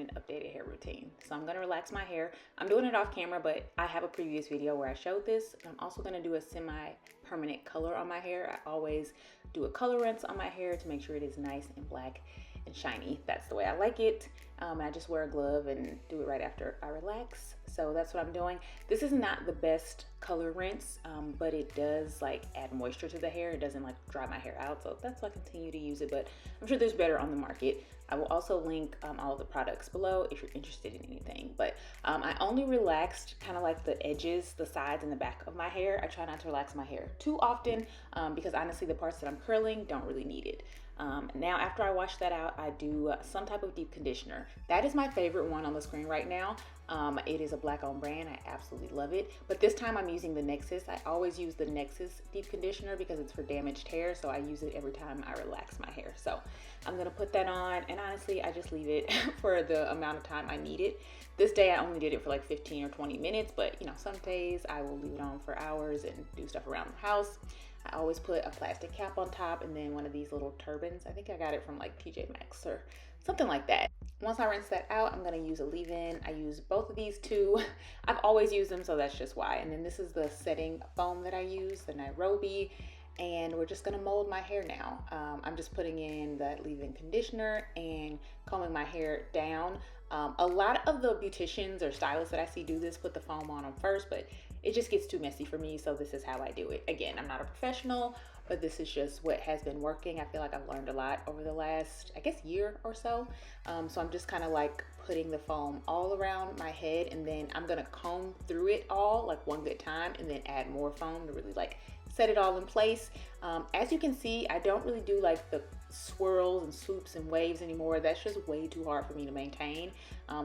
an updated hair routine. So I'm gonna relax my hair. I'm doing it off camera, but I have a previous video where I showed this. I'm also gonna do a semi-permanent color on my hair. I always do a color rinse on my hair to make sure it is nice and black and shiny. That's the way I like it. And I just wear a glove and do it right after I relax. So that's what I'm doing. This is not the best color rinse, but it does like add moisture to the hair. It doesn't like dry my hair out. So that's why I continue to use it, but I'm sure there's better on the market. I will also link all of the products below if you're interested in anything. But I only relaxed kind of like the edges, the sides and the back of my hair. I try not to relax my hair too often because honestly the parts that I'm curling don't really need it. Now after I wash that out, I do some type of deep conditioner. That is my favorite one on the screen right now. It is a black owned brand. I absolutely love it. But this time I'm using the Nexus. I always use the Nexus deep conditioner because it's for damaged hair. So I use it every time I relax my hair. So I'm gonna put that on, and honestly, I just leave it for the amount of time I need it. This day I only did it for like 15 or 20 minutes, but you know, some days I will leave it on for hours and do stuff around the house. I always put a plastic cap on top and then one of these little turbans. I think I got it from like TJ Maxx or something like that. Once I rinse that out, I'm gonna use a leave-in. I use both of these two. I've always used them, so that's just why. And then this is the setting foam that I use, the Nairobi. And we're just gonna mold my hair now. I'm just putting in that leave-in conditioner and combing my hair down. A lot of the beauticians or stylists that I see do this put the foam on them first, but it just gets too messy for me, so this is how I do it. Again, I'm not a professional, but this is just what has been working. I feel like I've learned a lot over the last, I guess, year or so. So I'm just kind of like putting the foam all around my head, and then I'm gonna comb through it all like one good time and then add more foam to really like set it all in place. As you can see, I don't really do like the swirls and swoops and waves anymore. That's just way too hard for me to maintain.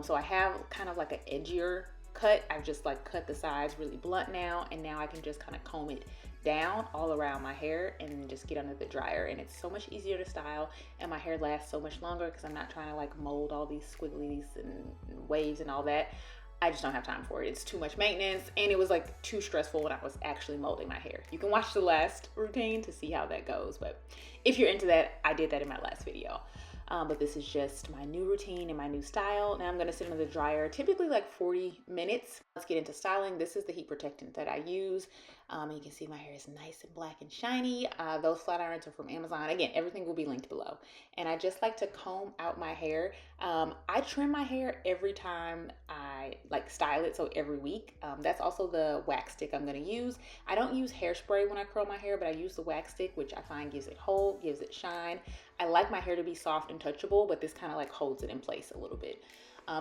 So I have kind of like an edgier cut. I've just like cut the sides really blunt now, and now I can just kind of comb it down all around my hair and just get under the dryer, and it's so much easier to style, and my hair lasts so much longer because I'm not trying to like mold all these squigglies and waves and all that. I just don't have time for it. It's too much maintenance, and it was like too stressful when I was actually molding my hair. You can watch the last routine to see how that goes, but if you're into that, I did that in my last video. But this is just my new routine and my new style. Now I'm gonna sit under the dryer, typically like 40 minutes. Let's get into styling. This is the heat protectant that I use. And you can see my hair is nice and black and shiny. Those flat irons are from Amazon. Again, everything will be linked below. And I just like to comb out my hair. I trim my hair every time I like style it, so every week. That's also the wax stick I'm gonna use. I don't use hairspray when I curl my hair, but I use the wax stick, which I find gives it hold, gives it shine. I like my hair to be soft and touchable, but this kind of like holds it in place a little bit.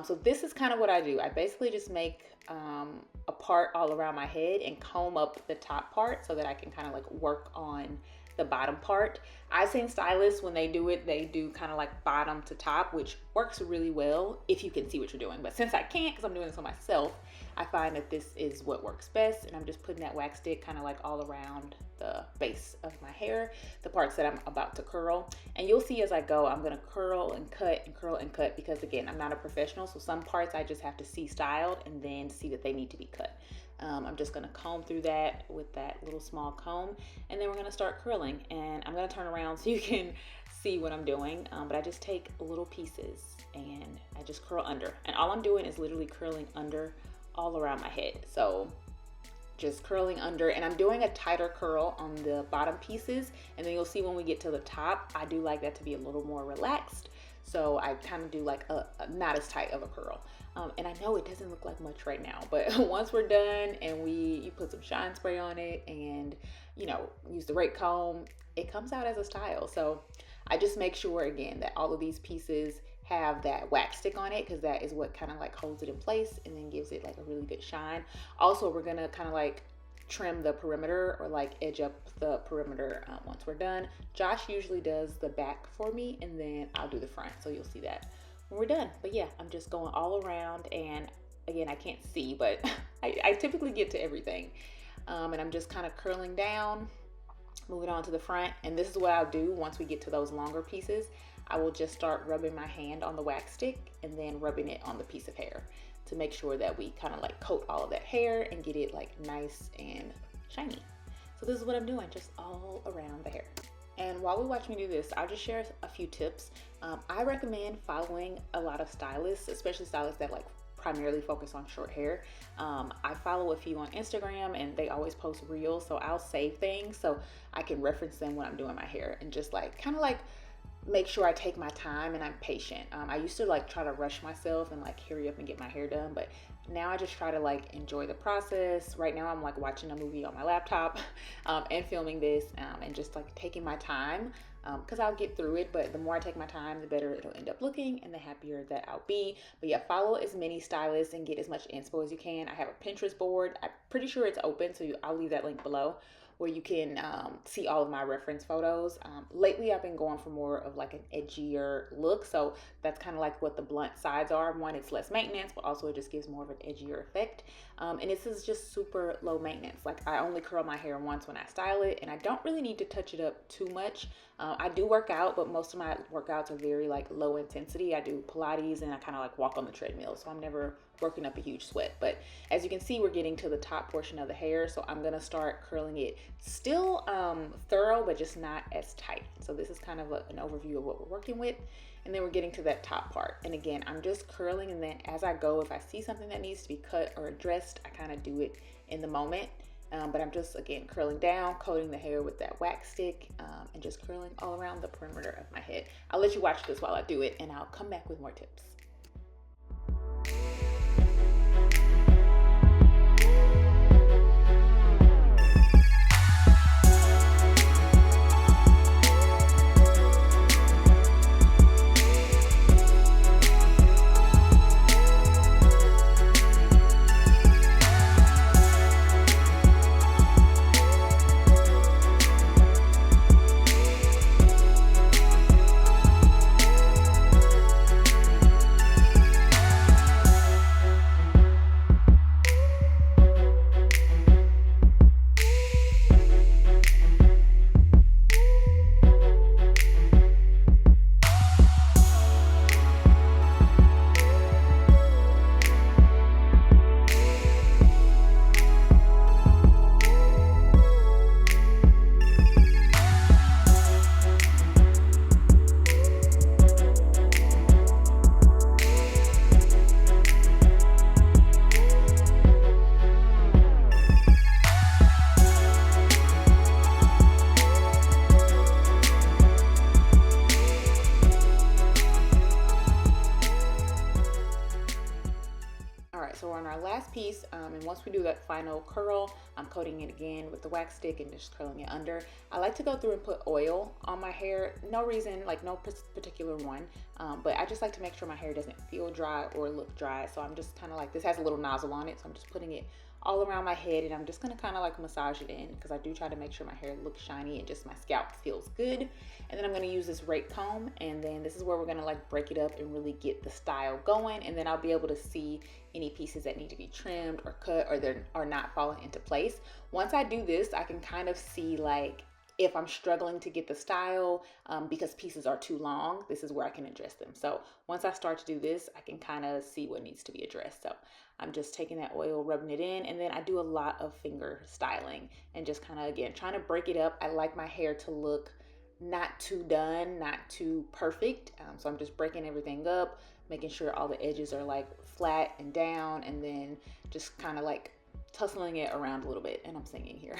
So this is kind of what I do. I basically just make a part all around my head and comb up the top part so that I can kind of like work on the bottom part. I've seen stylists, when they do it, they do kind of like bottom to top, which works really well if you can see what you're doing. But since I can't, because I'm doing this on myself, I find that this is what works best. And I'm just putting that wax stick kind of like all around the base of my hair, the parts that I'm about to curl. And you'll see as I go, I'm gonna curl and cut and curl and cut, because again, I'm not a professional. So some parts I just have to see styled and then see that they need to be cut. I'm just gonna comb through that with that little small comb, and then we're gonna start curling. And I'm gonna turn around so you can see what I'm doing. But I just take little pieces and I just curl under. And all I'm doing is literally curling under all around my head. So just curling under, and I'm doing a tighter curl on the bottom pieces. And then you'll see when we get to the top, I do like that to be a little more relaxed. So I kind of do like a not as tight of a curl. And I know it doesn't look like much right now, but once we're done and you put some shine spray on it and, you know, use the rake comb, it comes out as a style. So I just make sure again that all of these pieces have that wax stick on it, because that is what kind of like holds it in place and then gives it like a really good shine. Also, we're gonna kind of like trim the perimeter or like edge up the perimeter once we're done. Josh usually does the back for me, and then I'll do the front, so you'll see that when we're done. But yeah, I'm just going all around, and again, I can't see, but I typically get to everything. And I'm just kind of curling down, moving on to the front. And this is what I'll do once we get to those longer pieces. I will just start rubbing my hand on the wax stick and then rubbing it on the piece of hair to make sure that we kind of like coat all of that hair and get it like nice and shiny. So this is what I'm doing, just all around the hair. And while we watch me do this, I'll just share a few tips. I recommend following a lot of stylists, especially stylists that like primarily focus on short hair. I follow a few on Instagram and they always post reels, so I'll save things so I can reference them when I'm doing my hair and just like kind of like make sure I take my time and I'm patient. I used to like try to rush myself and like hurry up and get my hair done, but now I just try to like enjoy the process. Right now I'm like watching a movie on my laptop and filming this and just like taking my time because I'll get through it, but the more I take my time, the better it'll end up looking and the happier that I'll be. But yeah, follow as many stylists and get as much inspo as you can. I have a Pinterest board. I'm pretty sure it's open, so I'll leave that link below, where you can see all of my reference photos. Lately, I've been going for more of like an edgier look. So that's kind of like what the blunt sides are. One, it's less maintenance, but also it just gives more of an edgier effect. And this is just super low maintenance. Like I only curl my hair once when I style it, and I don't really need to touch it up too much. I do work out, but most of my workouts are very like low intensity. I do Pilates and I kind of like walk on the treadmill. So I'm never working up a huge sweat. But as you can see, we're getting to the top portion of the hair. So I'm gonna start curling it still thorough, but just not as tight. So this is kind of an overview of what we're working with. And then we're getting to that top part. And again, I'm just curling, and then as I go, if I see something that needs to be cut or addressed, I kind of do it in the moment. But I'm just, again, curling down, coating the hair with that wax stick, and just curling all around the perimeter of my head. I'll let you watch this while I do it, and I'll come back with more tips. So we're on our last piece, and once we do that final curl, I'm coating it again with the wax stick and just curling it under. I like to go through and put oil on my hair. No reason, like no particular one, but I just like to make sure my hair doesn't feel dry or look dry. So I'm just kind of like, this has a little nozzle on it, so I'm just putting it all around my head, and I'm just gonna kind of like massage it in because I do try to make sure my hair looks shiny and just my scalp feels good. And then I'm gonna use this rake comb, and then this is where we're gonna like break it up and really get the style going, and then I'll be able to see any pieces that need to be trimmed or cut or they're not falling into place. Once I do this, I can kind of see like if I'm struggling to get the style because pieces are too long, this is where I can address them. So once I start to do this, I can kind of see what needs to be addressed. So I'm just taking that oil, rubbing it in, and then I do a lot of finger styling and just kind of, again, trying to break it up. I like my hair to look not too done, not too perfect. So I'm just breaking everything up, making sure all the edges are like flat and down, and then just kind of like tussling it around a little bit, and I'm singing here.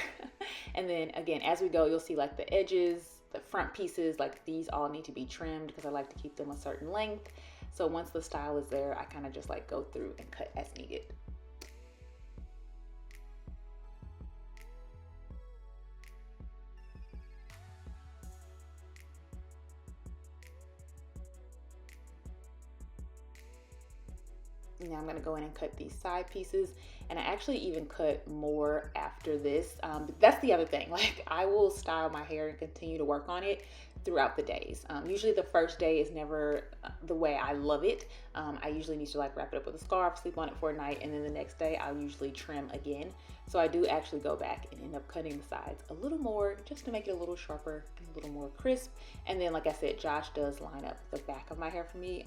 And then again, as we go, you'll see like the edges, the front pieces, like these all need to be trimmed because I like to keep them a certain length. So once the style is there, I kind of just like go through and cut as needed. Now I'm going to go in and cut these side pieces, and I actually even cut more after this. That's the other thing, like I will style my hair and continue to work on it throughout the days. Usually the first day is never the way I love it. I usually need to like wrap it up with a scarf, sleep on it for a night, and then the next day I'll usually trim again. So I do actually go back and end up cutting the sides a little more just to make it a little sharper and a little more crisp. And then like I said, Josh does line up the back of my hair for me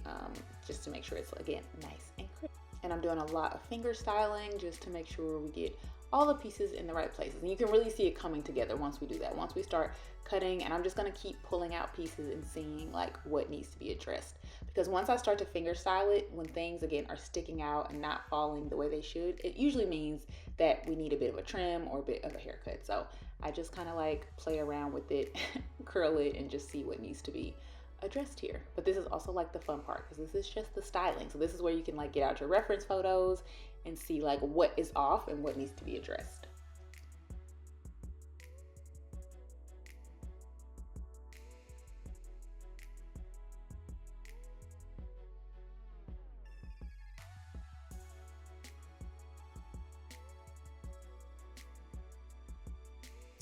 just to make sure it's, again, nice and crisp. And I'm doing a lot of finger styling just to make sure we get all the pieces in the right places. And you can really see it coming together once we do that. Once we start cutting, and I'm just gonna keep pulling out pieces and seeing like what needs to be addressed. Because once I start to finger style it, when things again are sticking out and not falling the way they should, it usually means that we need a bit of a trim or a bit of a haircut. So I just kind of like play around with it, curl it, and just see what needs to be addressed here. But this is also like the fun part, because this is just the styling. So this is where you can like get out your reference photos and see like what is off and what needs to be addressed.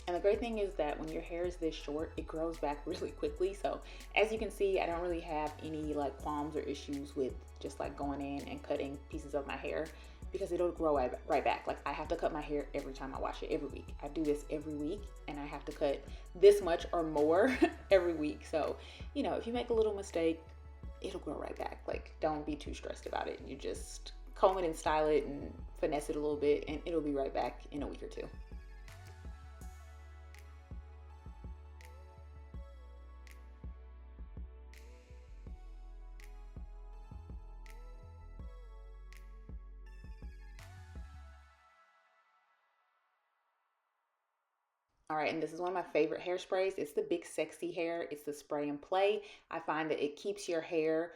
And the great thing is that when your hair is this short, it grows back really quickly. So as you can see, I don't really have any like qualms or issues with just like going in and cutting pieces of my hair, because it'll grow right back. Like I have to cut my hair every time I wash it, every week. I do this every week, and I have to cut this much or more every week. So, you know, if you make a little mistake, it'll grow right back. Like don't be too stressed about it. You just comb it and style it and finesse it a little bit, and it'll be right back in a week or two. All right, and this is one of my favorite hairsprays. It's the Big Sexy Hair. It's the spray and play. I find that it keeps your hair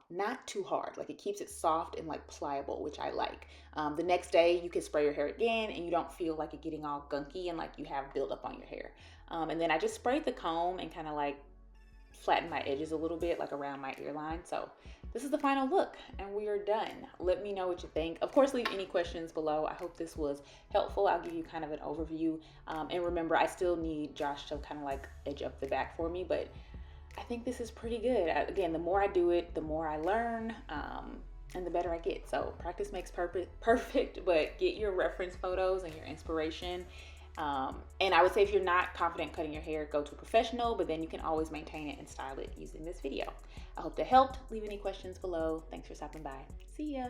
not too hard. Like it keeps it soft and like pliable, which I like. The next day you can spray your hair again and you don't feel like it getting all gunky and like you have buildup on your hair. And then I just sprayed the comb and kind of like flatten my edges a little bit, like around my earline. So this is the final look and we are done. Let me know what you think. Of course, leave any questions below. I hope this was helpful. I'll give you kind of an overview. And remember, I still need Josh to kind of like edge up the back for me, but I think this is pretty good. Again, the more I do it, the more I learn, and the better I get. So practice makes perfect, but get your reference photos and your inspiration. And I would say if you're not confident cutting your hair, go to a professional, but then you can always maintain it and style it using this video. I hope that helped. Leave any questions below. Thanks for stopping by. See ya.